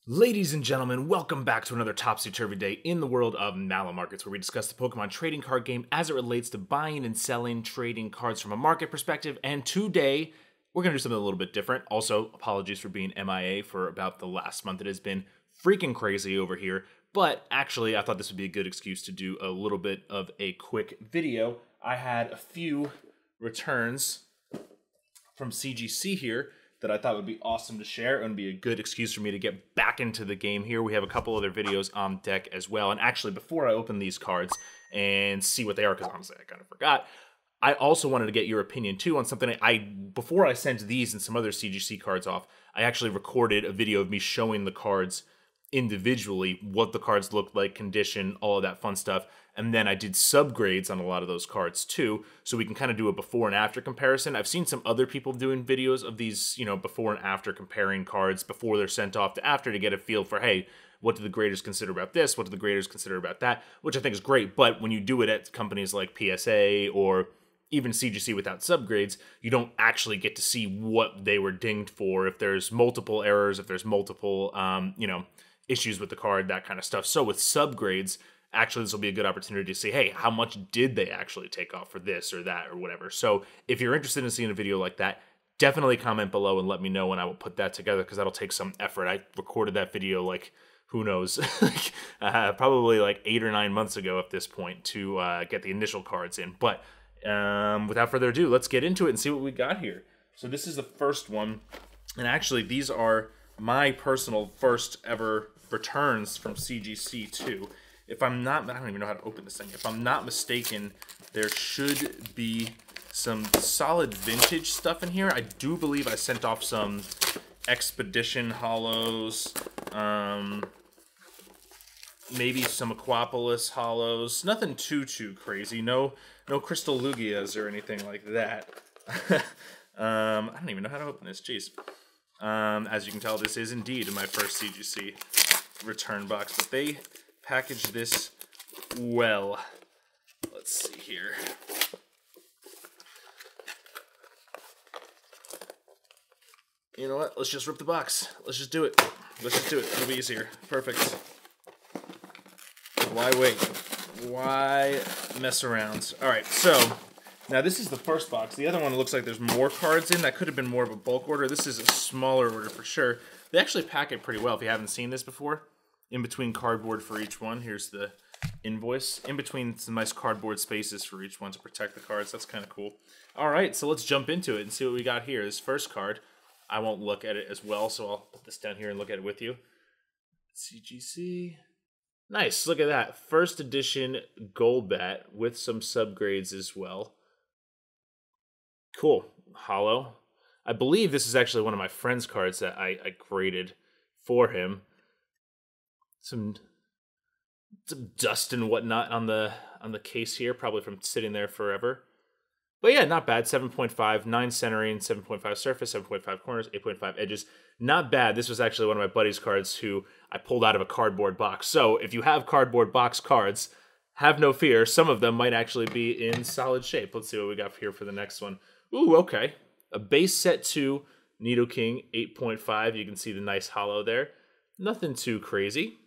Ladies and gentlemen, welcome back to another topsy-turvy day in the world of Malamarkets, where we discuss the Pokemon trading card game as it relates to buying and selling trading cards from a market perspective. And today, we're going to do something a little bit different. Also, apologies for being MIA for about the last month. It has been freaking crazy over here. But actually, I thought this would be a good excuse to do a little bit of a quick video. I had a few returns from CGC here that I thought would be awesome to share and be a good excuse for me to get back into the game here. We have a couple other videos on deck as well. And actually, before I open these cards and see what they are, because honestly, I kind of forgot, I also wanted to get your opinion too on something before I sent these and some other CGC cards off, I actually recorded a video of me showing the cards individually, what the cards looked like, condition, all of that fun stuff. And then I did subgrades on a lot of those cards too, so we can kind of do a before and after comparison. I've seen some other people doing videos of these, before and after, comparing cards before they're sent off to after, to get a feel for, hey, what do the graders consider about this? What do the graders consider about that? Which I think is great. But when you do it at companies like PSA or even CGC without subgrades, you don't actually get to see what they were dinged for, if there's multiple errors, if there's multiple, issues with the card, that kind of stuff. So with subgrades, actually this will be a good opportunity to see, hey, how much did they actually take off for this or that or whatever. So if you're interested in seeing a video like that, definitely comment below and let me know, and I will put that together, because that'll take some effort. I recorded that video who knows, probably 8 or 9 months ago at this point to get the initial cards in. But without further ado, let's get into it and see what we got here. So this is the first one, and actually these are my personal first ever returns from CGC too. If I'm not, I don't even know how to open this thing. If I'm not mistaken, there should be some solid vintage stuff in here. I do believe I sent off some Expedition Holos, maybe some Aquapolis Holos. Nothing too crazy. No Crystal Lugias or anything like that. I don't even know how to open this. Jeez. As you can tell, this is indeed my first CGC return box, but they packaged this well. Let's see here. You know what? Let's just rip the box. Let's just do it. It'll be easier. Perfect. Why wait? Why mess around? All right, so now this is the first box. The other one looks like there's more cards in. That could have been more of a bulk order. This is a smaller order for sure. They actually pack it pretty well if you haven't seen this before. In between cardboard for each one. Here's the invoice. In between some nice cardboard spaces for each one to protect the cards. That's kind of cool. All right, so let's jump into it and see what we got here. This first card, I won't look at it as well, so I'll put this down here and look at it with you. CGC. Nice, look at that. First edition Golbat with some subgrades as well. Cool. Holo. I believe this is actually one of my friend's cards that I graded for him. Some dust and whatnot on the case here, probably from sitting there forever. But yeah, not bad. 7.5, 9 centering, 7.5 surface, 7.5 corners, 8.5 edges. Not bad. This was actually one of my buddy's cards who I pulled out of a cardboard box. So if you have cardboard box cards, have no fear. Some of them might actually be in solid shape. Let's see what we got here for the next one. Ooh, okay. A base set 2 Nidoking 8.5. You can see the nice holo there. Nothing too crazy.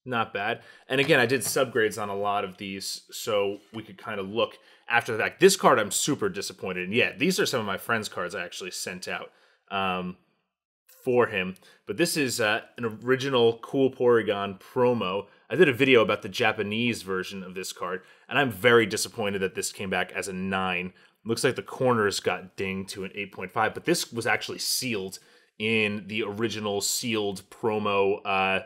Not bad. And again, I did subgrades on a lot of these, so we could kind of look after the fact. This card I'm super disappointed in. Yeah, these are some of my friend's cards I actually sent out for him. But this is an original cool Porygon Promo. I did a video about the Japanese version of this card, and I'm very disappointed that this came back as a 9. Looks like the corners got dinged to an 8.5, but this was actually sealed in the original sealed promo,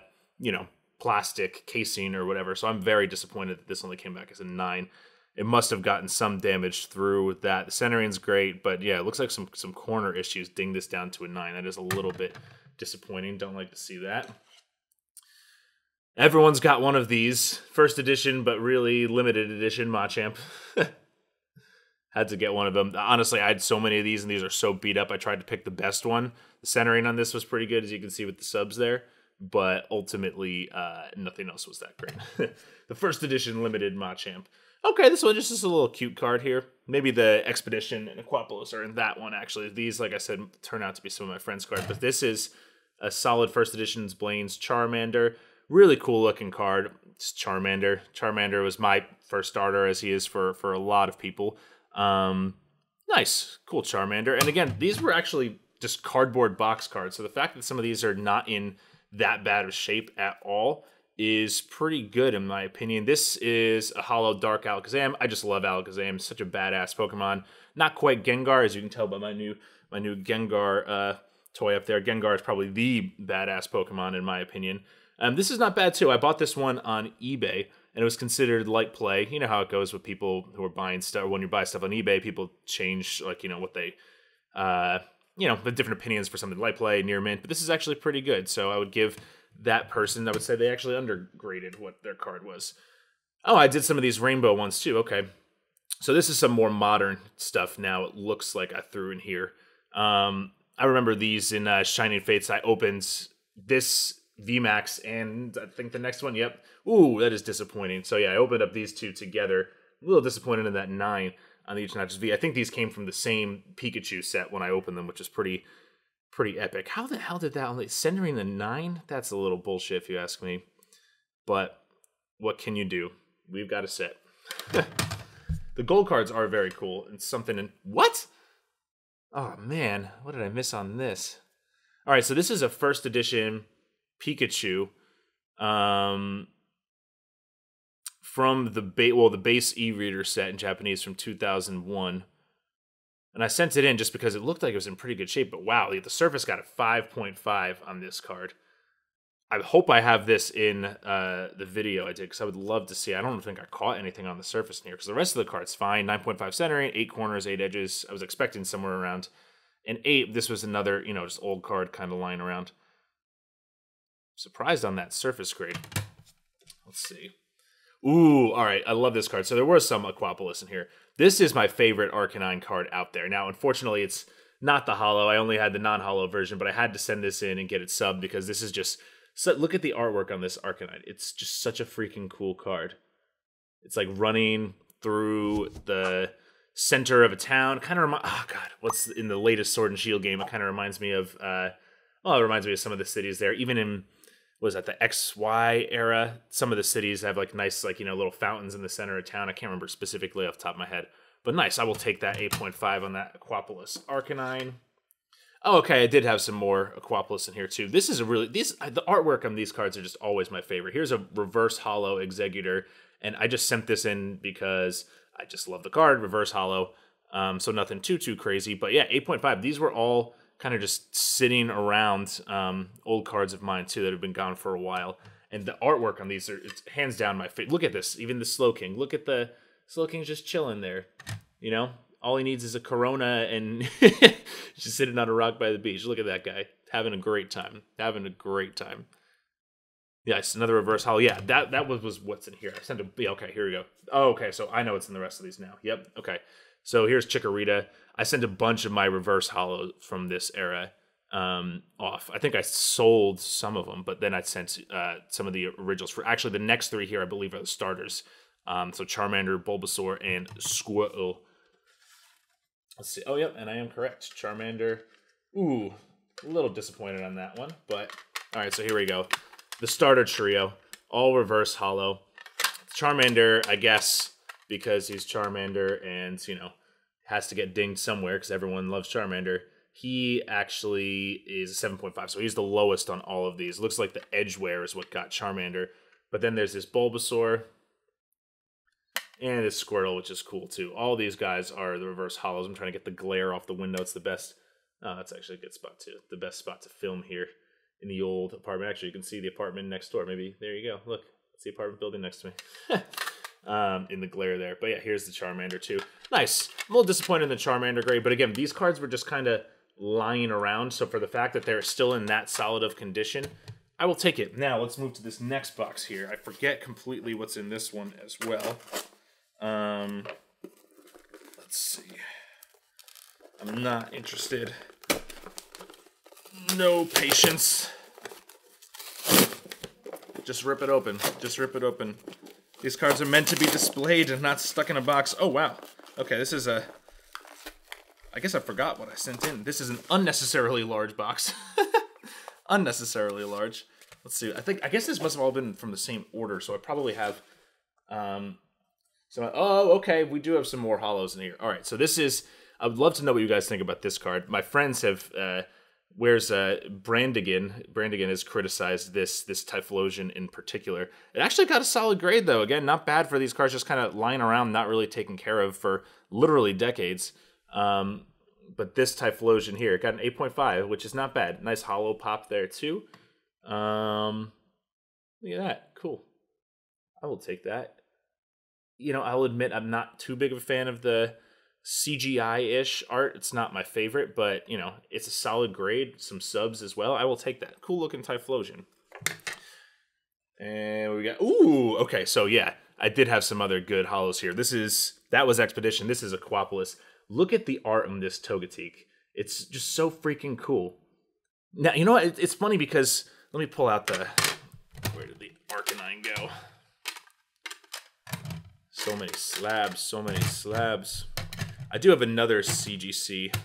plastic casing or whatever. So I'm very disappointed that this only came back as a 9. It must have gotten some damage through that. The centering's great, but yeah, it looks like some corner issues dinged this down to a 9. That is a little bit disappointing. Don't like to see that. Everyone's got one of these. First edition, but really limited edition Machamp. Had to get one of them. Honestly, I had so many of these, and these are so beat up. I tried to pick the best one. The centering on this was pretty good, as you can see with the subs there. But ultimately, nothing else was that great. The first edition limited Machamp. Okay, this one just is a little cute card here. Maybe the Expedition and Aquapolis are in that one, actually. These, like I said, turn out to be some of my friends' cards. But this is a solid first edition's Blaine's Charmander. Really cool looking card. It's Charmander. Charmander was my first starter, as he is for a lot of people. Nice, cool Charmander. And again, these were actually just cardboard box cards. So the fact that some of these are not in that bad of shape at all is pretty good in my opinion. This is a Holo Dark Alakazam. I just love Alakazam. Such a badass Pokemon. Not quite Gengar, as you can tell by my new Gengar toy up there. Gengar is probably the badass Pokemon in my opinion. This is not bad too. I bought this one on eBay, and it was considered light play. You know how it goes with people who are buying stuff. When you buy stuff on eBay, people change what they, the different opinions for something light play, near mint. But this is actually pretty good. So I would give that person, I would say they actually undergraded what their card was. Oh, I did some of these rainbow ones too. Okay. So this is some more modern stuff now. It looks like I threw in here. I remember these in Shining Fates. I opened this VMAX and I think the next one. Yep. Ooh, that is disappointing. So yeah, I opened up these two together. A little disappointed in that 9 on the Each Notches V. I think these came from the same Pikachu set when I opened them, which is pretty epic. How the hell did that only centering the 9? That's a little bullshit if you ask me. But what can you do? We've got a set. The gold cards are very cool. And something in what? Oh man, what did I miss on this? All right, so this is a first edition Pikachu from the base e-reader set in Japanese from 2001. And I sent it in just because it looked like it was in pretty good shape. But wow, the surface got a 5.5 on this card. I hope I have this in the video I did, because I would love to see. I don't think I caught anything on the surface in here, because the rest of the card's fine. 9.5 centering, 8 corners, 8 edges. I was expecting somewhere around an 8. This was another, just old card kind of lying around. Surprised on that surface grade. Let's see. Ooh, all right. I love this card. So there was some Aquapolis in here. This is my favorite Arcanine card out there. Now, unfortunately, it's not the Holo. I only had the non-Holo version, but I had to send this in and get it subbed because this is just... So look at the artwork on this Arcanine. It's just such a freaking cool card. It's like running through the center of a town. Kind of what's in the latest Sword and Shield game? It kind of reminds me of, it reminds me of some of the cities there. Even in, was that the XY era? Some of the cities have like nice, little fountains in the center of town. I can't remember specifically off the top of my head, but nice. I will take that 8.5 on that Aquapolis Arcanine. Oh, okay, I did have some more Aquapolis in here, too. This is the artwork on these cards are just always my favorite. Here's a reverse holo Executor, and I just sent this in because I just love the card, reverse holo, so nothing too crazy. But yeah, 8.5. These were all kind of just sitting around old cards of mine, too, that have been gone for a while. And the artwork on these it's hands down my favorite. Look at this, even the Slowking. Look at the Slowking just chilling there, All he needs is a Corona and just sitting on a rock by the beach. Look at that guy. Having a great time. Yes, another reverse holo. Yeah, that was what's in here. I sent okay, here we go. Oh, okay, so I know what's in the rest of these now. Yep, okay. So here's Chikurita. I sent a bunch of my reverse holos from this era off. I think I sold some of them, but then I sent some of the originals. For actually, the next 3 here, I believe, are the starters. So Charmander, Bulbasaur, and Squirtle. Let's see. Oh, yep, and I am correct. Charmander. Ooh, a little disappointed on that one, but all right. So here we go. The starter trio, all reverse holo. Charmander, I guess, because he's Charmander, and has to get dinged somewhere because everyone loves Charmander. He actually is a 7.5, so he's the lowest on all of these. Looks like the Edgeware is what got Charmander, but then there's this Bulbasaur. And this Squirtle, which is cool, too. All these guys are the reverse holos. I'm trying to get the glare off the window. It's the best. Oh, that's actually a good spot, too. The best spot to film here in the old apartment. Actually, you can see the apartment next door. Maybe, there you go. Look, that's the apartment building next to me. In the glare there. But yeah, here's the Charmander, too. Nice. I'm a little disappointed in the Charmander grade. But again, these cards were just kind of lying around. So for the fact that they're still in that solid of condition, I will take it. Now, let's move to this next box here. I forget completely what's in this one as well. Let's see. I'm not interested. No patience. Just rip it open. Just rip it open. These cards are meant to be displayed and not stuck in a box. Oh, wow. Okay, this is a... I guess I forgot what I sent in. This is an unnecessarily large box. unnecessarily large. Let's see. I guess this must have all been from the same order, so I probably have okay, we do have some more holos in here. All right, so this is. I would love to know what you guys think about this card. My friends have. Where's Brandigan? Brandigan has criticized this Typhlosion in particular. It actually got a solid grade though. Again, not bad for these cards just kind of lying around, not really taken care of for literally decades. But this Typhlosion here got an 8.5, which is not bad. Nice holo pop there too. Look at that, cool. I will take that. You know, I'll admit I'm not too big of a fan of the CGI-ish art. It's not my favorite, but, you know, it's a solid grade. Some subs as well. I will take that. Cool looking Typhlosion. And we got... Ooh, okay, so yeah. I did have some other good holos here. That was Expedition. This is Aquapolis. Look at the art on this Togekiss. It's just so freaking cool. Now, you know what? It's funny because... Let me pull out the... Where did the Arcanine go? So many slabs, so many slabs. I do have another CGC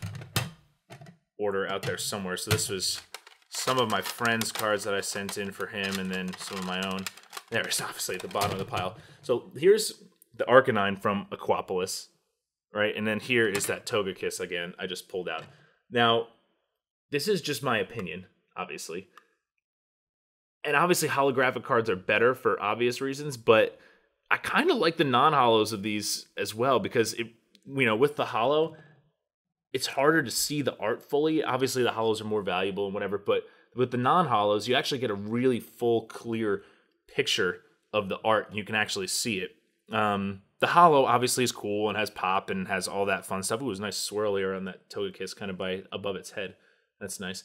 order out there somewhere. So this was some of my friend's cards that I sent in for him, and then some of my own. There, it's obviously at the bottom of the pile. So here's the Arcanine from Aquapolis, right? And then here is that Togekiss again I just pulled out. Now, this is just my opinion, obviously. And obviously holographic cards are better for obvious reasons, but I kind of like the non-holos of these as well because, with the holo, it's harder to see the art fully. Obviously, the holos are more valuable and whatever, but with the non-holos, you actually get a really full, clear picture of the art, and you can actually see it. The holo obviously is cool and has pop and has all that fun stuff. It was a nice swirl here on that Togekiss kind of above its head. That's nice.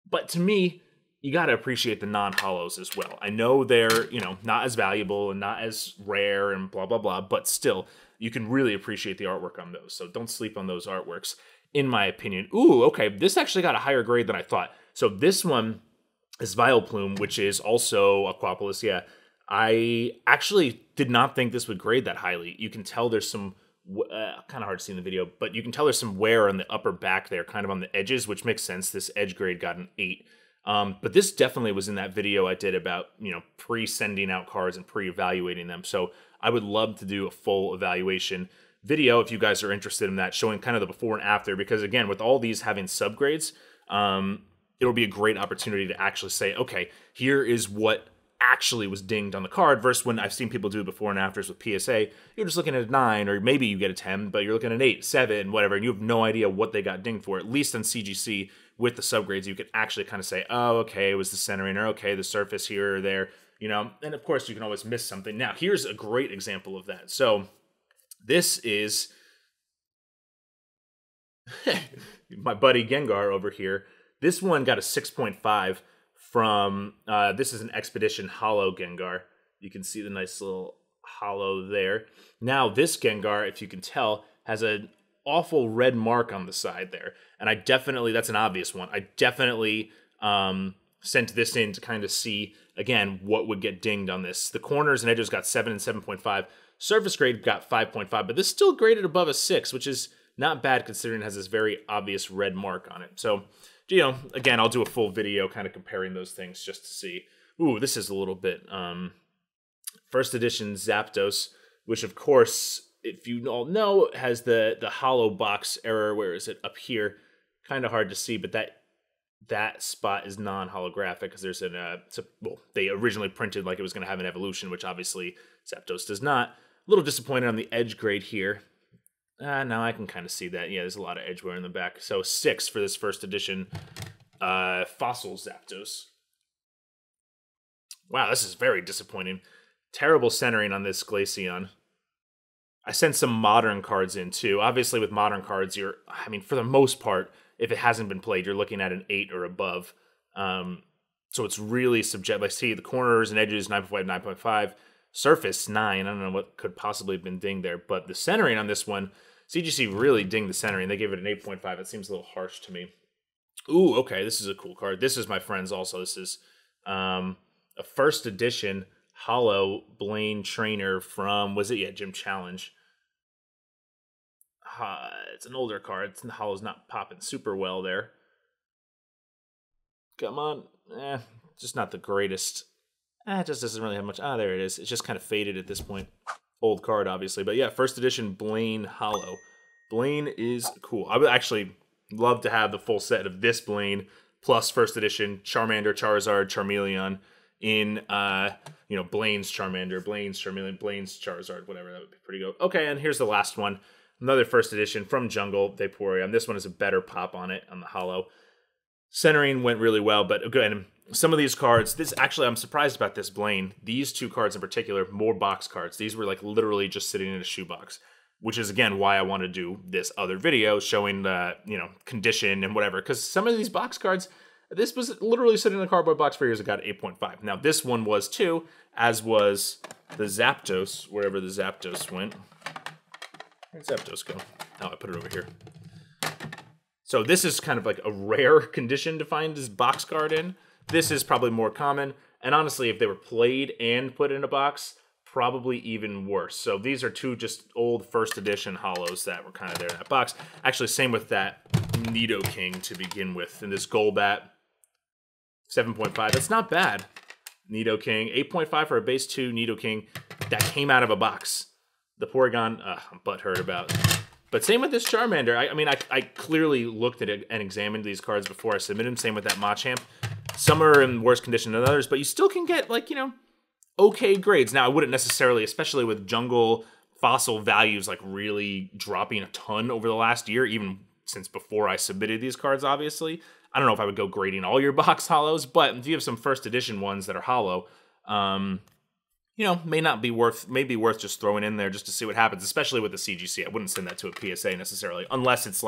But to me, you got to appreciate the non-holos as well. I know they're, not as valuable and not as rare and blah, blah, blah, but still, you can really appreciate the artwork on those. So don't sleep on those artworks, in my opinion. Ooh, okay, this actually got a higher grade than I thought. So this one is Vileplume, which is also Aquapolis, yeah. I actually did not think this would grade that highly. You can tell there's some, kind of hard to see in the video, but you can tell there's some wear on the upper back there, kind of on the edges, which makes sense. This edge grade got an 8. But this definitely was in that video I did about, pre-sending out cards and pre-evaluating them. So I would love to do a full evaluation video if you guys are interested in that, showing kind of the before and after, because again, with all these having subgrades, it'll be a great opportunity to actually say, okay, here is what actually was dinged on the card, versus when I've seen people do before and afters with PSA, you're just looking at a 9, or maybe you get a 10, but you're looking at an 8, 7, whatever, and you have no idea what they got dinged for. At least on CGC, with the subgrades, you can actually kind of say, oh, okay, it was the centering, or okay, the surface here or there, and of course you can always miss something. Now, here's a great example of that. So, this is my buddy Gengar over here. This one got a 6.5 from, this is an Expedition Holo Gengar. You can see the nice little holo there. Now, this Gengar, if you can tell, has an awful red mark on the side there. And that's an obvious one. I definitely sent this in to kind of see, again, what would get dinged on this. The corners and edges got 7 and 7.5. Surface grade got 5.5, but this still graded above a 6, which is not bad considering it has this very obvious red mark on it. So, again, I'll do a full video kind of comparing those things just to see. Ooh, this is a little bit first edition Zapdos, which of course, if you all know, has the holo box error. Where is it? Up here. Kind of hard to see, but that spot is non-holographic because there's they originally printed like it was going to have an evolution, which obviously Zapdos does not. A little disappointed on the edge grade here. Now I can kind of see that. Yeah, there's a lot of edge wear in the back. So 6 for this first edition Fossil Zapdos. Wow, this is very disappointing. Terrible centering on this Glaceon. I sent some modern cards in too. Obviously with modern cards, for the most part, if it hasn't been played, you're looking at an 8 or above. So it's really subjective. I see the corners and edges, 9.5, 9.5. Surface, 9. I don't know what could possibly have been dinged there. But the centering on this one, CGC really dinged the centering. They gave it an 8.5. It seems a little harsh to me. Ooh, okay, this is a cool card. This is my friend's also. This is a first edition holo Blaine trainer from, Gym Challenge. It's an older card. The holo's not popping super well there. Come on. Just not the greatest. It just doesn't really have much. There it is. It's just kind of faded at this point. Old card, obviously. But yeah, first edition Blaine Holo. Blaine is cool. I would actually love to have the full set of this Blaine plus first edition Charmander, Charizard, Charmeleon in, Blaine's Charmander, Blaine's Charmeleon, Blaine's Charizard, whatever. That would be pretty good. Okay, and here's the last one. Another first edition from Jungle, Vaporeon. This one is a better pop on it, on the Holo. Centering went really well, but again, some of these cards, I'm surprised about this Blaine. These two cards in particular, more box cards. These were like literally just sitting in a shoebox, which is again why I want to do this other video showing the, condition and whatever. Because some of these box cards, this was literally sitting in a cardboard box for years. It got 8.5. Now this one was too, as was the Zapdos, wherever the Zapdos went. Where'd Zapdos go? Oh, I put it over here. So this is kind of like a rare condition to find this box card in. This is probably more common. And honestly, if they were played and put in a box, probably even worse. So these are two just old first edition Holos that were kind of there in that box. Actually, same with that Nidoking to begin with. And this Golbat, 7.5. That's not bad. Nidoking, 8.5 for a base 2 Nidoking that came out of a box. The Porygon, I'm butthurt about. But same with this Charmander. I clearly looked at it and examined these cards before I submitted them. Same with that Machamp. Some are in worse condition than others, but you still can get, okay grades. Now, I wouldn't necessarily, especially with Jungle fossil values, really dropping a ton over the last year, even since before I submitted these cards, obviously. I don't know if I would go grading all your box Holos, but if you have some first edition ones that are Holo, may be worth just throwing in there just to see what happens, especially with the CGC. I wouldn't send that to a PSA necessarily, unless it's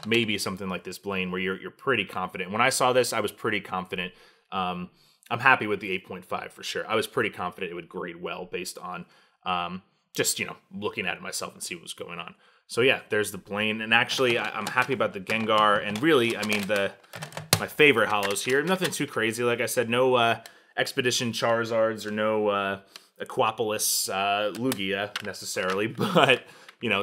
maybe something like this Blaine where you're pretty confident. When I saw this, I was pretty confident. I'm happy with the 8.5 for sure. I was pretty confident it would grade well based on just, looking at it myself and see what was going on. So yeah, there's the Blaine. And actually, I'm happy about the Gengar. And really, my favorite Holos here. Nothing too crazy. Like I said, no Expedition Charizards or no Aquapolis Lugia necessarily, but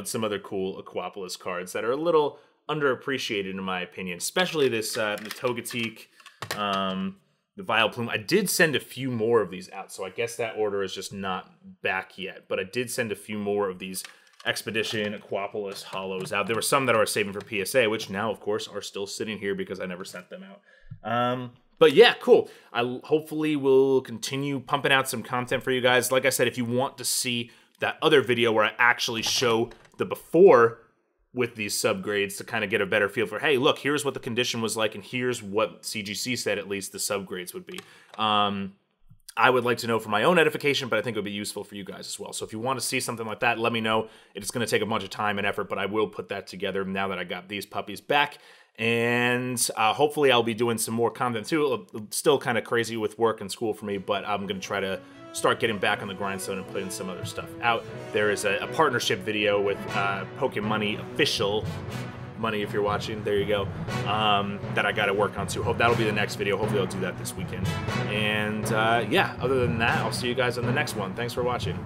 some other cool Aquapolis cards that are a little underappreciated in my opinion, especially this the Togekiss, the Vileplume. I did send a few more of these out, so I guess that order is just not back yet, but I did send a few more of these Expedition Aquapolis Holos out. There were some that I was saving for PSA, which now of course are still sitting here because I never sent them out. But yeah, cool. I hopefully will continue pumping out some content for you guys. Like I said, if you want to see that other video where I actually show the before with these subgrades to kind of get a better feel for, hey, look, here's what the condition was like, and here's what CGC said at least the subgrades would be. I would like to know for my own edification, but I think it would be useful for you guys as well. So if you want to see something like that, let me know. It's going to take a bunch of time and effort, but I will put that together now that I got these puppies back. And hopefully I'll be doing some more content too. Still kind of crazy with work and school for me, but I'm going to try to start getting back on the grindstone and putting some other stuff out. There is a partnership video with Pokemoney Official, Money if you're watching, there you go, that I got to work on too. Hope that'll be the next video. Hopefully I'll do that this weekend. And yeah, other than that, I'll see you guys on the next one. Thanks for watching.